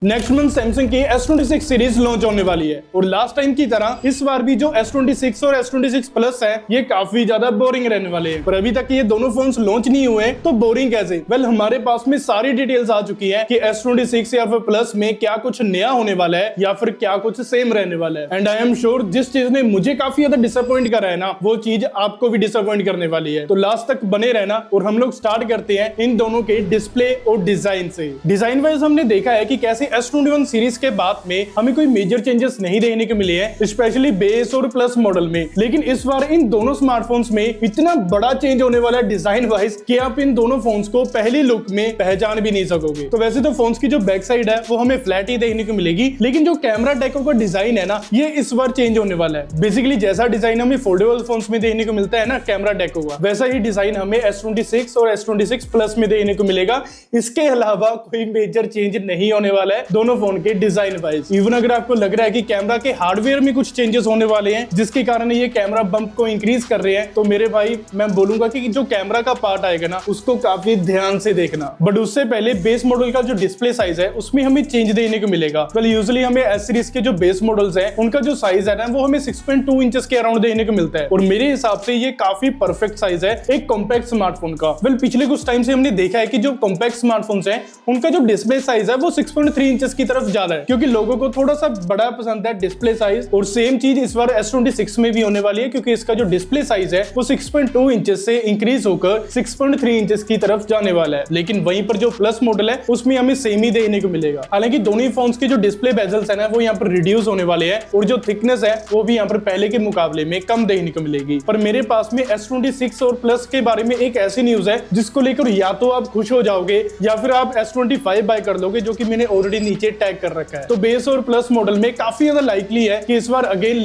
Next month Samsung की S26 series launch होने वाली है और लास्ट टाइम की तरह इस बार भी जो S26 और S26 प्लस है ये काफी ज्यादा बोरिंग रहने वाले हैं। पर अभी तक ये दोनों फोन्स लॉन्च नहीं हुए तो बोरिंग कैसे? वेल हमारे पास में सारी डिटेल्स आ चुकी है कि S26 या फिर प्लस में क्या कुछ नया होने वाला है या फिर क्या कुछ सेम रहने वाला है। एंड आई एम श्योर जिस चीज ने मुझे काफी ज्यादा डिसअपॉइंट करा है ना वो चीज आपको भी डिसअपॉइंट करने वाली है। तो लास्ट तक बने रहना और हम लोग स्टार्ट करते हैं इन दोनों के डिस्प्ले और डिजाइन से। डिजाइन वाइज हमने देखा है कि कैसे S21 सीरीज के बाद में हमें कोई मेजर चेंजेस नहीं देखने को मिले हैं, स्पेशली बेस और प्लस मॉडल में। लेकिन इस बार इन दोनों स्मार्टफोन्स में इतना बड़ा चेंज होने वाला है डिजाइन वाइज कि आप इन दोनों फोन्स को पहली लुक में पहचान भी नहीं सकोगे। तो वैसे तो फोन्स की जो बैक साइड है वो हमें फ्लैट ही देखने को मिलेगी, लेकिन जो कैमरा डेको का डिजाइन है ना ये इस बार चेंज होने वाला है। बेसिकली जैसा डिजाइन हमें फोल्डेबल फोन्स में देखने को मिलता है ना कैमरा डेको का, वैसा ही डिजाइन हमें S26 और S26 प्लस में देखने को मिलेगा। इसके अलावा कोई मेजर चेंज नहीं होने वाला है दोनों फोन के डिजाइन वाइज। इवन अगर आपको लग रहा है कि कैमरा के हार्डवेयर में कुछ चेंजेस होने वाले हैं जिसके कारण ये कैमरा बम्प को इंक्रीज कर रहे हैं, तो मेरे भाई मैं बोलूंगा कि जो कैमरा का पार्ट आएगा ना उसको काफी ध्यान से देखना। बट उससे पहले बेस मॉडल का जो डिस्प्ले साइज है उसमें हमें चेंज देखने को मिलेगा। वेल यूजुअली हमें एस सीरीज के जो बेस मॉडल्स हैं उनका जो साइज है ना वो हमें 6.2 इंचेस के अराउंड देखने को मिलता है और मेरे हिसाब से ये काफी परफेक्ट साइज है एक कॉम्पैक्ट स्मार्टफोन का। वेल पिछले कुछ टाइम से हमने देखा है कि जो कॉम्पैक्ट स्मार्टफोन्स हैं उनका जो डिस्प्ले साइज है वो 6.3 इंचेस की तरफ ज्यादा है, क्योंकि लोगों को थोड़ा सा बड़ा पसंद है डिस्प्ले साइज। और सेम चीज इस बार S26 में भी होने वाली है, क्योंकि इसका जो डिस्प्ले साइज है वो 6.2 इंचेस से इंक्रीज होकर 6.3 इंचेस की तरफ जाने वाला है। लेकिन वहीं पर जो प्लस मॉडल है उसमें हमें सेम ही देखने को मिलेगा। हालांकि दोनों ही फोन्स के जो डिस्प्ले बेजल्स है ना वो यहाँ पर रिड्यूस होने वाले हैं और जो थिकनेस है वो भी यहाँ पर पहले के मुकाबले में कम देखने को मिलेगी। पर मेरे पास में S26 और प्लस के बारे में एक ऐसी न्यूज है जिसको लेकर या तो आप खुश हो जाओगे या फिर आप S25 बाय कर लोगे, जो कि मैंने ऑलरेडी नीचे टैग कर रखा है। तो बेस और प्लस मॉडल में काफी ज्यादा लाइकली है कि इस बार अगेन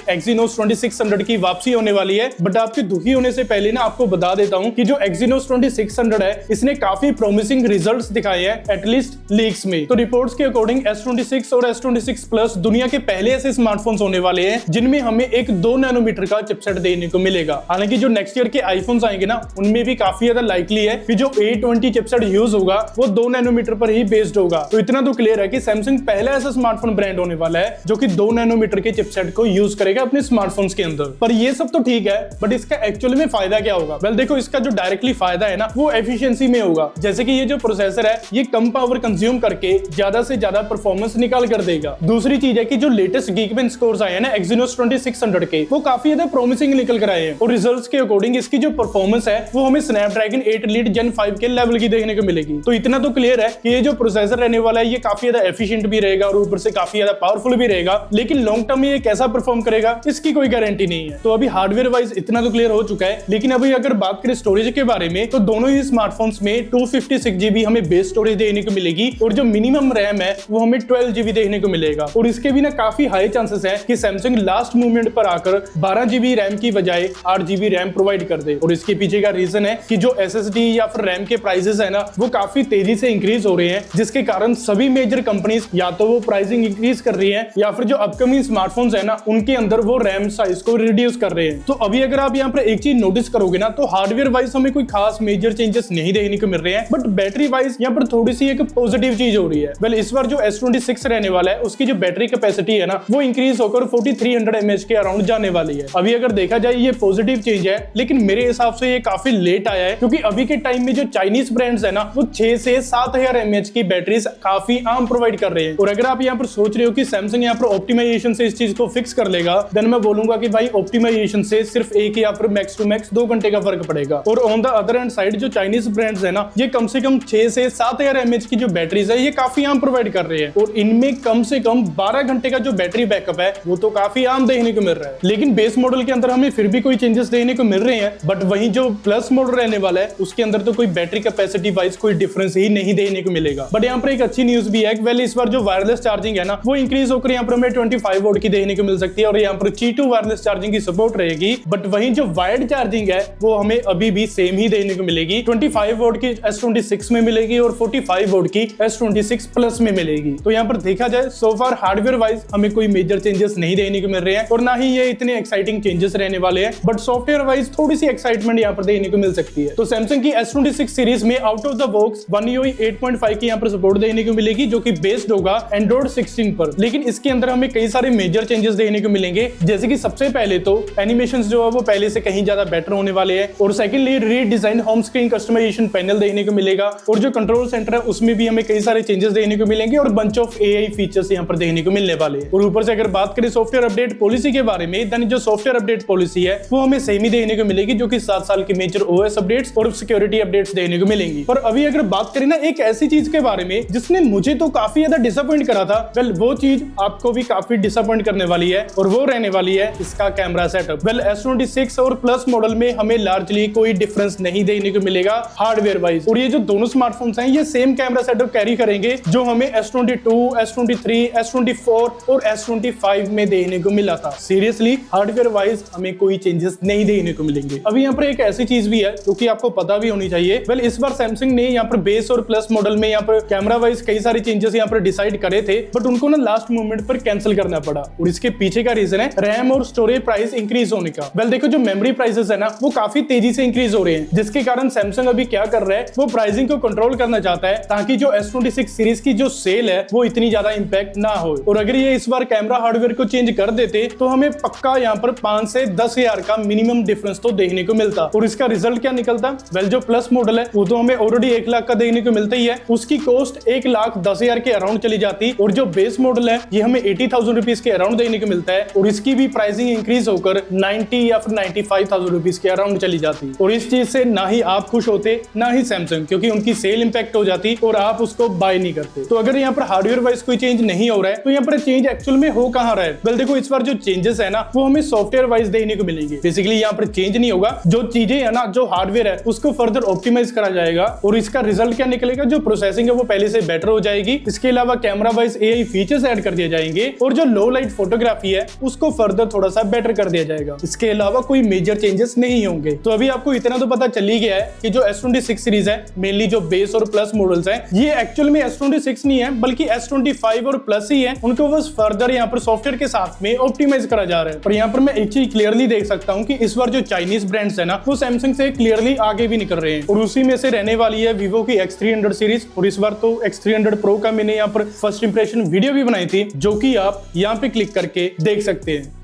Exynos 2600 की वापसी होने वाली है। बट आपके दुखी होने से पहले ना आपको बता देता हूं कि जो Exynos 2600 है इसने काफी प्रॉमिसिंग रिजल्ट्स दिखाए हैं एटलीस्ट लीक्स में। तो रिपोर्ट्स के अकॉर्डिंग S26 और S26 प्लस दुनिया के पहले ऐसे स्मार्टफोन्स होने वाले हैं जिनमें हमें एक 2 नैनोमीटर का चिपसेट देखने को मिलेगा। हालांकि जो नेक्स्ट ईयर के आईफोन्स आएंगे ना उनमें भी काफी ज्यादा लाइकली है कि जो A20 चिपसेट यूज होगा वो 2 नैनोमीटर पर ही बेस्ड होगा। तो इतना तो क्लियर है कि सैमसंग पहला ऐसा स्मार्टफोन ब्रांड होने वाला है जो कि 2 नैनोमीटर के चिपसेट को यूज करेगा अपने स्मार्टफोन्स के अंदर। पर ये सब तो ठीक है, बट इसका एक्चुअली में फायदा क्या होगा? वेल देखो, इसका जो डायरेक्टली फायदा है ना वो एफिशिएंसी में होगा। जैसे कि ये जो प्रोसेसर है ये कम पावर कंज्यूम करके ज्यादा से ज्यादा परफॉर्मेंस निकाल कर देगा। दूसरी चीज है कि जो लेटेस्ट गीकबेंच स्कोर्स आए हैं ना Exynos 2600 के वो काफी ज्यादा प्रॉमिसिंग निकल कर आए हैं और रिजल्ट्स के अकॉर्डिंग इसकी जो परफॉर्मेंस है वो हमें स्नैपड्रैगन 8 Elite Gen 5 के लेवल की देखने को मिलेगी। तो इतना तो क्लियर है कि ये जो प्रोसेसर रहने वाला है ये काफी ज्यादा एफिशिएंट भी रहेगा और ऊपर से काफी ज्यादा पावरफुल भी रहेगा। लेकिन लॉन्ग टर्म में ये कैसा परफॉर्म करेगा इसकी कोई गारंटी नहीं है। तो अभी हार्डवेयर वाइज इतना तो क्लियर हो चुका है, लेकिन अभी अगर बात करें स्टोरेज के बारे में तो दोनों ही स्मार्टफोन्स में 256 GB हमें बेस स्टोरेज देखने को मिलेगी और जो मिनिमम रैम है वो हमें 12 GB देखने को मिलेगा। और इसके भी ना काफी हाई चांसेस है कि सैमसंग लास्ट मूवमेंट पर आकर 12 GB रैम की बजाय 8 GB रैम प्रोवाइड कर दे। और इसके पीछे का रीजन है कि जो SSD या फिर रैम के प्राइसेस है ना वो काफी तेजी से इंक्रीज हो रहे हैं, जिसके कारण सभी मेजर कंपनीज या तो वो प्राइसिंग इंक्रीज कर रही है या फिर जो अपकमिंग स्मार्टफोन्स है ना उनके अंदर वो रैम साइज को रिड्यूस कर रहे हैं। तो अभी अगर आप यहाँ पर एक चीज नोटिस करोगे ना तो हार्डवेयर वाइज हमें कोई खास मेजर चेंजेस नहीं देखने को मिल रहे हैं, बट बैटरी वाइज यहाँ पर थोड़ी सी एक पॉजिटिव चीज हो रही है। वेल इस बार जो S26 रहने वाला है उसकी जो बैटरी कैपेसिटी है ना वो इंक्रीज होकर 4300 mAh के अराउंड जाने वाली है। अभी अगर देखा जाए ये पॉजिटिव चेंज है, लेकिन मेरे हिसाब से ये काफी लेट आया है, क्योंकि अभी के टाइम में जो चाइनीज ब्रांड्स है ना वो 6 से 7000 mAh की बैटरीज काफी आम प्रोवाइड कर रहे हैं। और अगर आप यहाँ पर सोच रहे हो कि सैमसंग यहाँ पर ऑप्टिमाइजेशन से इस चीज को फिक्स कर लेगा, देन मैं बोलूंगा कि भाई ऑप्टिमाइजेशन से सिर्फ 1 या फिर मैक्स टू मैक्स 2 घंटे का फर्क पड़ेगा। और on the other hand side जो चाइनीज ब्रांड्स है ना ये कम से कम 6 से 7000 mAh की जो बैटरीज है ये काफी आम प्रोवाइड कर रहे हैं और इनमें कम से कम 12 घंटे का जो बैटरी बैकअप है वो तो काफी आम देखने को मिल रहा है। लेकिन बेस मॉडल के अंदर हमें फिर भी कोई चेंजेस देखने को मिल रहे हैं, बट वहीं जो प्लस मॉडल रहने वाला है उसके अंदर तो कोई बैटरी कैपेसिटी वाइज कोई डिफरेंस ही नहीं देखने को मिलेगा। बट यहाँ पर एक अच्छी न्यूज भी है कि वेल इस बार जो वायरलेस चार्जिंग है ना वो इंक्रीज होकर यहाँ पर हमें 25 वोल्ट की देखने को मिल सकती है और यहाँ पर Qi2 वायरलेस चार्जिंग की सपोर्ट रहेगी। बट वहीं जो वायर्ड चार्जिंग है वो हमें अभी भी सेम ही देखने को मिलेगी, 25 वोल्ट की S26 में मिलेगी और 45 वोल्ट की S26 प्लस में मिलेगी। तो यहाँ पर देखा जाए सो फार हार्डवेयर वाइज हमें कोई मेजर चेंजेस नहीं देखने को मिल रहे हैं और ना ही ये इतने एक्साइटिंग चेंजेस रहने वाले हैं, बट सॉफ्टवेयर वाइज थोड़ी सी एक्साइटमेंट यहाँ पर देखने को मिल सकती है। तो सैमसंग की S26 सीरीज में out of the box One UI 8.5 की यहाँ पर सपोर्ट देखने देखने को मिलेगी जो कि बेस्ड होगा एंड्रॉइड 16 पर। लेकिन इसके अंदर हमें कई सारे मेजर चेंजेस देखने को मिलेंगे, जैसे कि सबसे पहले तो एनिमेशंस जो है वो पहले से कहीं ज्यादा बेटर होने वाले हैं, और secondly redesign home screen customization panel देखने को मिलेगा, और जो कंट्रोल सेंटर है उसमें भी हमें कई सारे चेंजेस देखने को मिलेंगे और बंच ऑफ एआई फीचर्स यहाँ पर देखने को मिलने वाले हैं। और ऊपर से अगर बात करें सॉफ्टवेयर अपडेट पॉलिसी के बारे में, देन जो सॉफ्टवेयर अपडेट पॉलिसी है वो हमें सेम ही देखने को मिलेगी, जो कि 7 साल की मेजर ओएस अपडेट्स और सिक्योरिटी अपडेट्स देखने को मिलेंगी। पर अभी अगर बात करें ना एक ऐसी चीज के बारे में जिसने मुझे तो काफी ज्यादा डिसअपॉइंट करा था, वेल वो चीज आपको भी काफी डिसअपॉइंट करने वाली है, और वो रहने वाली है इसका कैमरा सेटअप। वेल S26 और प्लस मॉडल में हमें लार्जली कोई डिफरेंस नहीं देखने को मिलेगा हार्डवेयर वाइज, और ये जो दोनों स्मार्टफोन्स हैं ये सेम कैमरा सेटअप कैरी करेंगे जो हमें S22, S23, S24 और S25 में देखने को मिला था। सीरियसली हार्डवेयर वाइज हमें कोई चेंजेस नहीं देखने को मिलेंगे। अभी यहाँ पर एक ऐसी चीज भी है जो कि आपको पता भी होनी चाहिए। वेल इस बार सैमसंग ने यहाँ पर बेस और प्लस मॉडल में यहाँ पर कैमरा वाइज कई सारे चेंजेस यहाँ पर डिसाइड करे थे, बट उनको ना लास्ट मोमेंट पर कैंसिल करना पड़ा, और इसके पीछे का रीजन है रैम और स्टोरेज प्राइस इंक्रीज होने का। वेल देखो जो मेमोरी प्राइसेस है ना वो काफी तेजी से इंक्रीज हो रहे हैं, जिसके कारण सैमसंग अभी क्या कर रहा है वो प्राइसिंग को कंट्रोल करना चाहता है, ताकि जो S26 सीरीज की जो सेल है वो इतनी ज्यादा इंपैक्ट ना हो। और अगर ये इस बार कैमरा हार्डवेयर को चेंज कर देते तो हमें पक्का यहाँ पर 5 से 10 हजार का मिनिमम डिफरेंस तो देखने को मिलता। और इसका रिजल्ट क्या निकलता? वेल जो प्लस मॉडल है वो तो हमें ऑलरेडी 1 लाख का देखने को मिलता ही है, उसकी कॉस्ट 1,10,000 के अराउंड चली जाती, और जो बेस मॉडल है ये हमें 80,000 रुपीज के अराउंड देखने को मिलता है, और इसकी भी प्राइसिंग इंक्रीज होकर 90 या फिर 95,000 रुपीज के अराउंड चली जाती। और इस चीज से ना ही आप खुश होते ना ही सैमसंग, क्योंकि उनकी सेल इंपैक्ट हो जाती और आप उसको बाय नहीं करते। तो अगर यहाँ पर हार्डवेयर वाइज कोई चेंज नहीं हो रहा है तो यहाँ पर चेंज एक्चुअल में हो कहाँ रहा है? वेल देखो इस बार जो चेंजेस है ना वो हमें सॉफ्टवेयर वाइज देखने को मिलेंगे। बेसिकली यहाँ पर चेंज नहीं होगा, जो चीजें है ना जो हार्डवेयर है उसको फर्दर ऑप्टिमाइज करा जाएगा, और इसका रिजल्ट क्या निकलेगा? जो प्रोसेसिंग है वो पहले से बेटर हो जाएगी। इसके अलावा camera wise AI features add कर दिए जाएंगे, और जो लो लाइट फोटोग्राफी है उसको फर्दर थोड़ा सा बेटर कर दिया जाएगा। इसके अलावा कोई मेजर चेंजेस नहीं होंगे। तो अभी आपको इतना तो पता चल ही गया है कि जो S26 सीरीज है मेनली जो बेस और प्लस मॉडल्स हैं ये एक्चुअल में S26 नहीं है बल्कि S25 और प्लस ही है, उनको बस फर्दर यहाँ पर सॉफ्टवेयर के साथ में ऑप्टिमाइज करा जा रहा है। पर यहाँ पर मैं एक चीज क्लियरली देख सकता हूँ कि इस बार जो चाइनीज ब्रांड्स है ना वो सैमसंग से क्लियरली आगे भी निकल रहे हैं, और उसी में से रहने वाली है वीवो की X300 सीरीज। और इस बार तो X300 प्रो का मैंने यहाँ पर फर्स्ट इंप्रेशन वीडियो भी बनाई थी, जो कि आप यहाँ पे क्लिक करके देख सकते हैं।